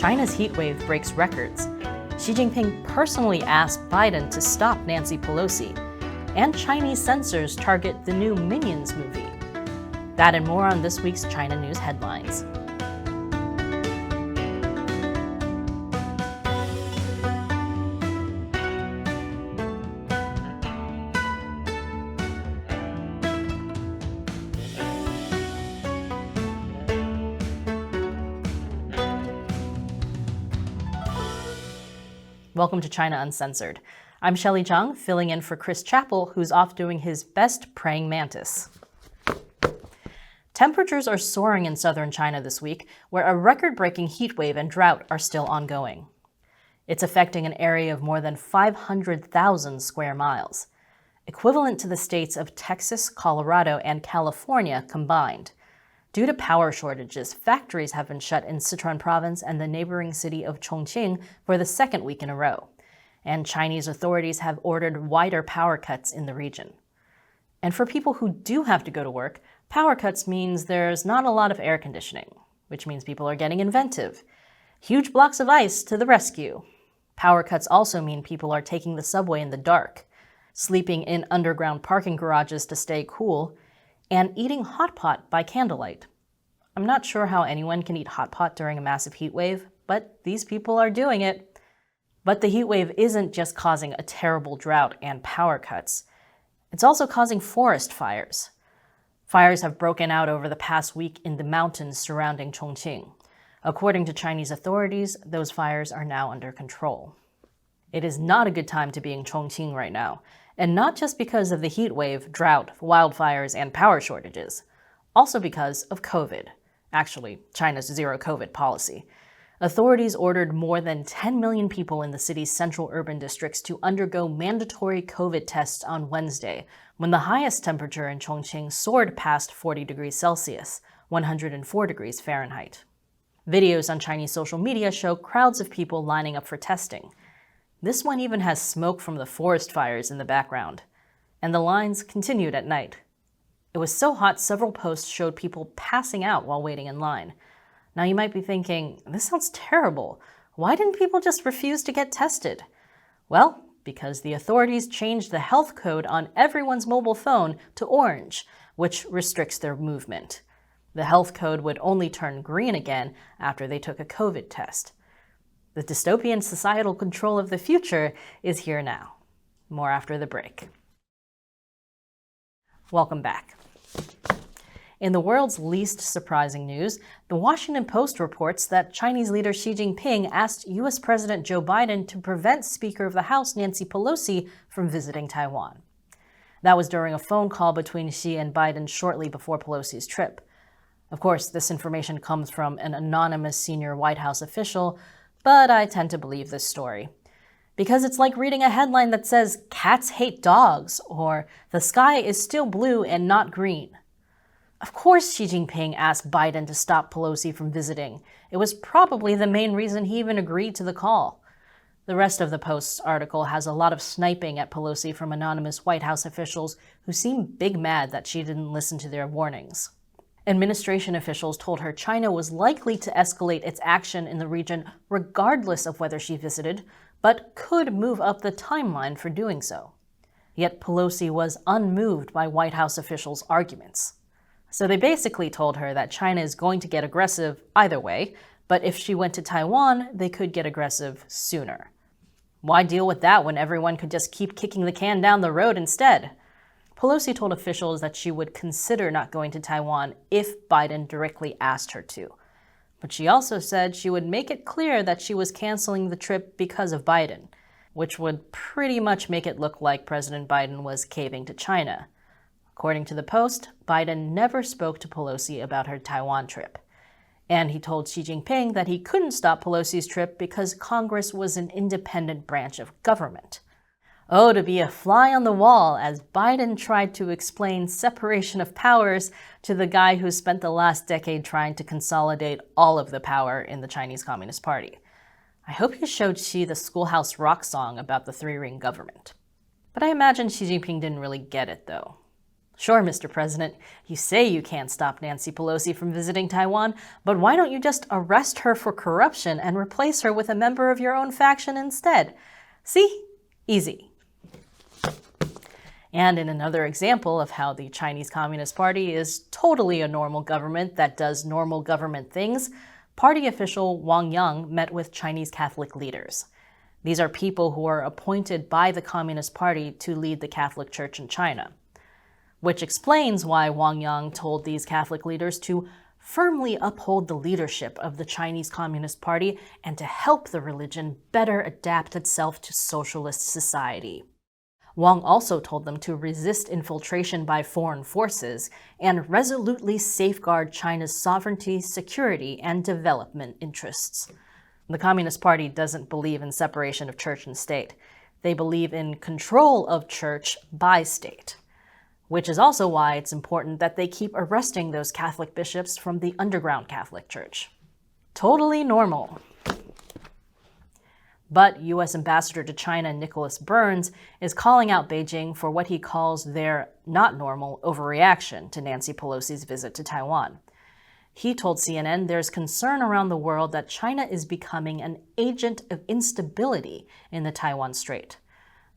China's heat wave breaks records. Xi Jinping personally asked Biden to stop Nancy Pelosi. And Chinese censors target the new Minions movie. That and more on this week's China News headlines. Welcome to China Uncensored. I'm Shelley Zhang, filling in for Chris Chappell, who's off doing his best praying mantis. Temperatures are soaring in southern China this week, where a record-breaking heat wave and drought are still ongoing. It's affecting an area of more than 500,000 square miles, equivalent to the states of Texas, Colorado, and California combined. Due to power shortages, factories have been shut in Sichuan province and the neighboring city of Chongqing for the second week in a row. And Chinese authorities have ordered wider power cuts in the region. And for people who do have to go to work, power cuts means there's not a lot of air conditioning, which means people are getting inventive. Huge blocks of ice to the rescue. Power cuts also mean people are taking the subway in the dark, sleeping in underground parking garages to stay cool, and eating hot pot by candlelight. I'm not sure how anyone can eat hot pot during a massive heat wave, but these people are doing it. But the heat wave isn't just causing a terrible drought and power cuts. It's also causing forest fires. Fires have broken out over the past week in the mountains surrounding Chongqing. According to Chinese authorities, those fires are now under control. It is not a good time to be in Chongqing right now, and not just because of the heat wave, drought, wildfires, and power shortages, also because of COVID. Actually, China's zero COVID policy. Authorities ordered more than 10 million people in the city's central urban districts to undergo mandatory COVID tests on Wednesday, when the highest temperature in Chongqing soared past 40 degrees Celsius, 104 degrees Fahrenheit. Videos on Chinese social media show crowds of people lining up for testing. This one even has smoke from the forest fires in the background. And the lines continued at night. It was so hot, several posts showed people passing out while waiting in line. Now you might be thinking, this sounds terrible. Why didn't people just refuse to get tested? Well, because the authorities changed the health code on everyone's mobile phone to orange, which restricts their movement. The health code would only turn green again after they took a COVID test. The dystopian societal control of the future is here now. More after the break. Welcome back. In the world's least surprising news, the Washington Post reports that Chinese leader Xi Jinping asked U.S. President Joe Biden to prevent Speaker of the House Nancy Pelosi from visiting Taiwan. That was during a phone call between Xi and Biden shortly before Pelosi's trip. Of course, this information comes from an anonymous senior White House official, but I tend to believe this story. Because it's like reading a headline that says, "Cats hate dogs," or "The sky is still blue and not green." Of course Xi Jinping asked Biden to stop Pelosi from visiting. It was probably the main reason he even agreed to the call. The rest of the Post's article has a lot of sniping at Pelosi from anonymous White House officials who seem big mad that she didn't listen to their warnings. Administration officials told her China was likely to escalate its action in the region regardless of whether she visited, but could move up the timeline for doing so. Yet Pelosi was unmoved by White House officials' arguments. So they basically told her that China is going to get aggressive either way, but if she went to Taiwan, they could get aggressive sooner. Why deal with that when everyone could just keep kicking the can down the road instead? Pelosi told officials that she would consider not going to Taiwan if Biden directly asked her to. But she also said she would make it clear that she was canceling the trip because of Biden, which would pretty much make it look like President Biden was caving to China. According to the Post, Biden never spoke to Pelosi about her Taiwan trip. And he told Xi Jinping that he couldn't stop Pelosi's trip because Congress was an independent branch of government. Oh, to be a fly on the wall as Biden tried to explain separation of powers to the guy who spent the last decade trying to consolidate all of the power in the Chinese Communist Party. I hope he showed Xi the Schoolhouse Rock song about the three-ring government. But I imagine Xi Jinping didn't really get it, though. Sure, Mr. President, you say you can't stop Nancy Pelosi from visiting Taiwan, but why don't you just arrest her for corruption and replace her with a member of your own faction instead? See? Easy. And in another example of how the Chinese Communist Party is totally a normal government that does normal government things, party official Wang Yang met with Chinese Catholic leaders. These are people who are appointed by the Communist Party to lead the Catholic Church in China. Which explains why Wang Yang told these Catholic leaders to firmly uphold the leadership of the Chinese Communist Party and to help the religion better adapt itself to socialist society. Wang also told them to resist infiltration by foreign forces and resolutely safeguard China's sovereignty, security, and development interests. The Communist Party doesn't believe in separation of church and state. They believe in control of church by state. Which is also why it's important that they keep arresting those Catholic bishops from the underground Catholic Church. Totally normal. But U.S. Ambassador to China Nicholas Burns is calling out Beijing for what he calls their not normal overreaction to Nancy Pelosi's visit to Taiwan. He told CNN there's concern around the world that China is becoming an agent of instability in the Taiwan Strait.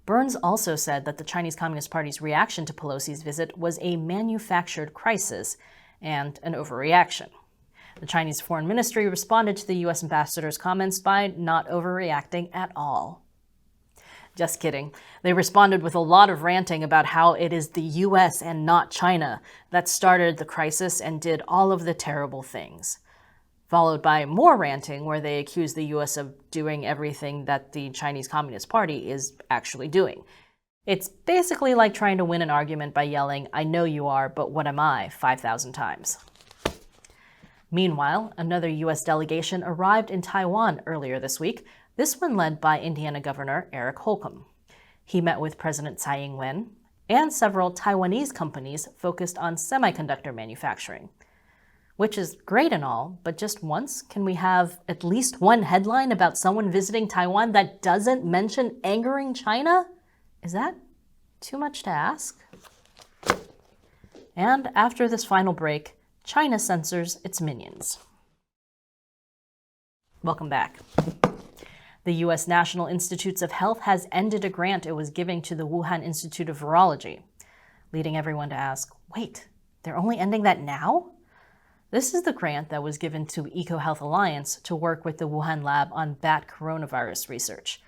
Burns also said that the Chinese Communist Party's reaction to Pelosi's visit was a manufactured crisis and an overreaction. The Chinese Foreign Ministry responded to the U.S. ambassador's comments by not overreacting at all. Just kidding. They responded with a lot of ranting about how it is the U.S. and not China that started the crisis and did all of the terrible things. Followed by more ranting where they accuse the U.S. of doing everything that the Chinese Communist Party is actually doing. It's basically like trying to win an argument by yelling, "I know you are, but what am I?" 5,000 times. Meanwhile, another U.S. delegation arrived in Taiwan earlier this week, this one led by Indiana Governor Eric Holcomb. He met with President Tsai Ing-wen and several Taiwanese companies focused on semiconductor manufacturing. Which is great and all, but just once, can we have at least one headline about someone visiting Taiwan that doesn't mention angering China? Is that too much to ask? And after this final break, China censors its minions. Welcome back. The U.S. National Institutes of Health has ended a grant it was giving to the Wuhan Institute of Virology, leading everyone to ask, wait, they're only ending that now? This is the grant that was given to EcoHealth Alliance to work with the Wuhan lab on bat coronavirus research.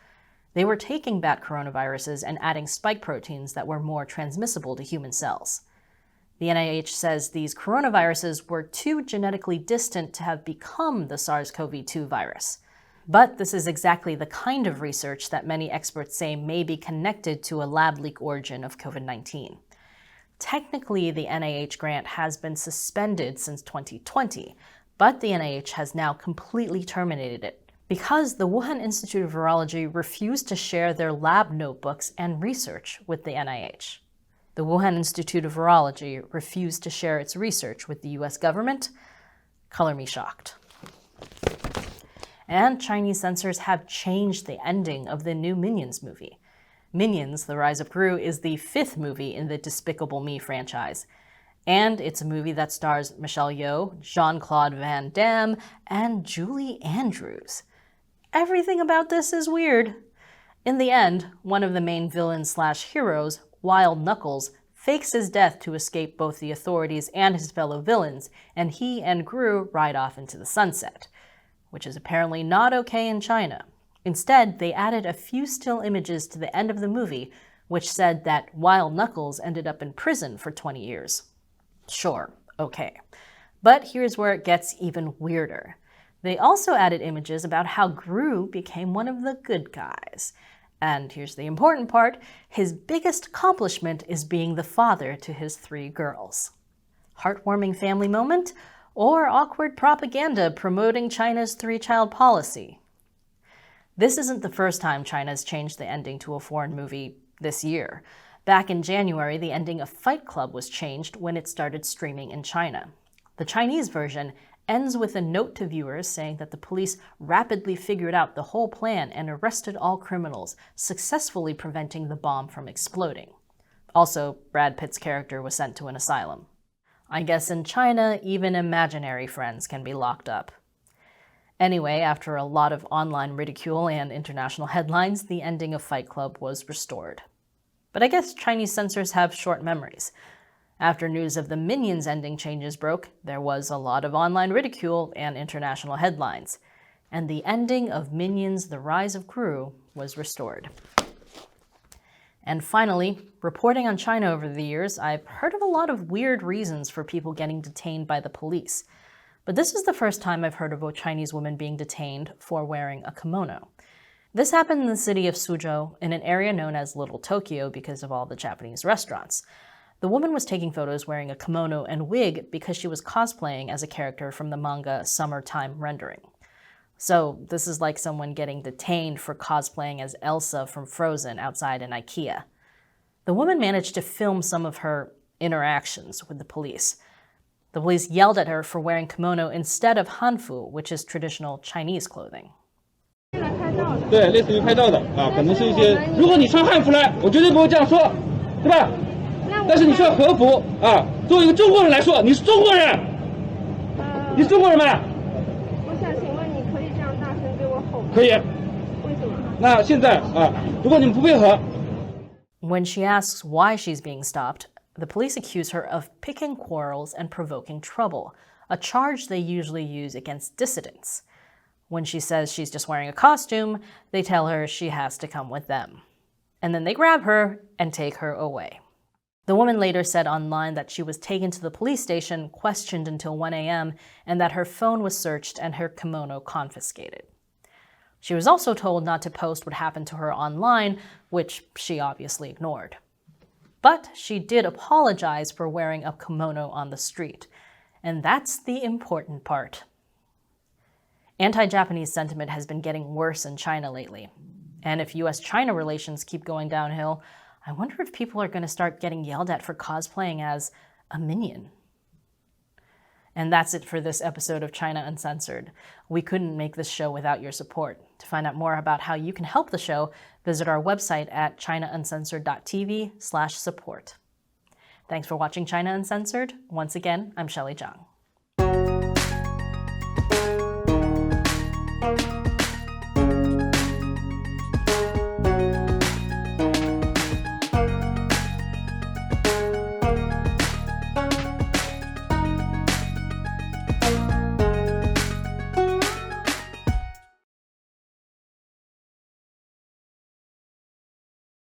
They were taking bat coronaviruses and adding spike proteins that were more transmissible to human cells. The NIH says these coronaviruses were too genetically distant to have become the SARS-CoV-2 virus. But this is exactly the kind of research that many experts say may be connected to a lab leak origin of COVID-19. Technically, the NIH grant has been suspended since 2020, but the NIH has now completely terminated it because the Wuhan Institute of Virology refused to share their lab notebooks and research with the NIH. The Wuhan Institute of Virology refused to share its research with the US government. Color me shocked. And Chinese censors have changed the ending of the new Minions movie. Minions: The Rise of Gru is the 5th movie in the Despicable Me franchise. And it's a movie that stars Michelle Yeoh, Jean-Claude Van Damme, and Julie Andrews. Everything about this is weird. In the end, one of the main villains/heroes, Wild Knuckles, fakes his death to escape both the authorities and his fellow villains, and he and Gru ride off into the sunset, which is apparently not okay in China. Instead, they added a few still images to the end of the movie, which said that Wild Knuckles ended up in prison for 20 years. Sure, okay. But here's where it gets even weirder. They also added images about how Gru became one of the good guys. And here's the important part, his biggest accomplishment is being the father to his 3 girls. Heartwarming family moment? Or awkward propaganda promoting China's 3-child policy? This isn't the first time China's changed the ending to a foreign movie this year. Back in January, the ending of Fight Club was changed when it started streaming in China. The Chinese version ends with a note to viewers saying that the police rapidly figured out the whole plan and arrested all criminals, successfully preventing the bomb from exploding. Also, Brad Pitt's character was sent to an asylum. I guess in China, even imaginary friends can be locked up. Anyway, after a lot of online ridicule and international headlines, the ending of Fight Club was restored. But I guess Chinese censors have short memories. After news of the Minions ending changes broke, there was a lot of online ridicule and international headlines. And the ending of Minions: The Rise of Gru was restored. And finally, reporting on China over the years, I've heard of a lot of weird reasons for people getting detained by the police. But this is the first time I've heard of a Chinese woman being detained for wearing a kimono. This happened in the city of Suzhou, in an area known as Little Tokyo because of all the Japanese restaurants. The woman was taking photos wearing a kimono and wig because she was cosplaying as a character from the manga Summertime Rendering. So this is like someone getting detained for cosplaying as Elsa from Frozen outside an IKEA. The woman managed to film some of her interactions with the police. The police yelled at her for wearing kimono instead of hanfu, which is traditional Chinese clothing. 对，类似于拍照的啊，可能是一些。如果你穿汉服来，我绝对不会这样说，对吧？但是你穿和服啊，作为一个中国人来说，你是中国人，你是中国人吗？我想请问，你可以这样大声对我吼吗？可以。为什么？那现在啊，如果你们不配合。 When she asks why she's being stopped, the police accuse her of picking quarrels and provoking trouble, a charge they usually use against dissidents. When she says she's just wearing a costume, they tell her she has to come with them. And then they grab her and take her away. The woman later said online that she was taken to the police station, questioned until 1 a.m., and that her phone was searched and her kimono confiscated. She was also told not to post what happened to her online, which she obviously ignored. But she did apologize for wearing a kimono on the street. And that's the important part. Anti-Japanese sentiment has been getting worse in China lately. And if US-China relations keep going downhill, I wonder if people are going to start getting yelled at for cosplaying as a minion. And that's it for this episode of China Uncensored. We couldn't make this show without your support. To find out more about how you can help the show, visit our website at chinauncensored.tv/support. Thanks for watching China Uncensored. Once again, I'm Shelley Zhang.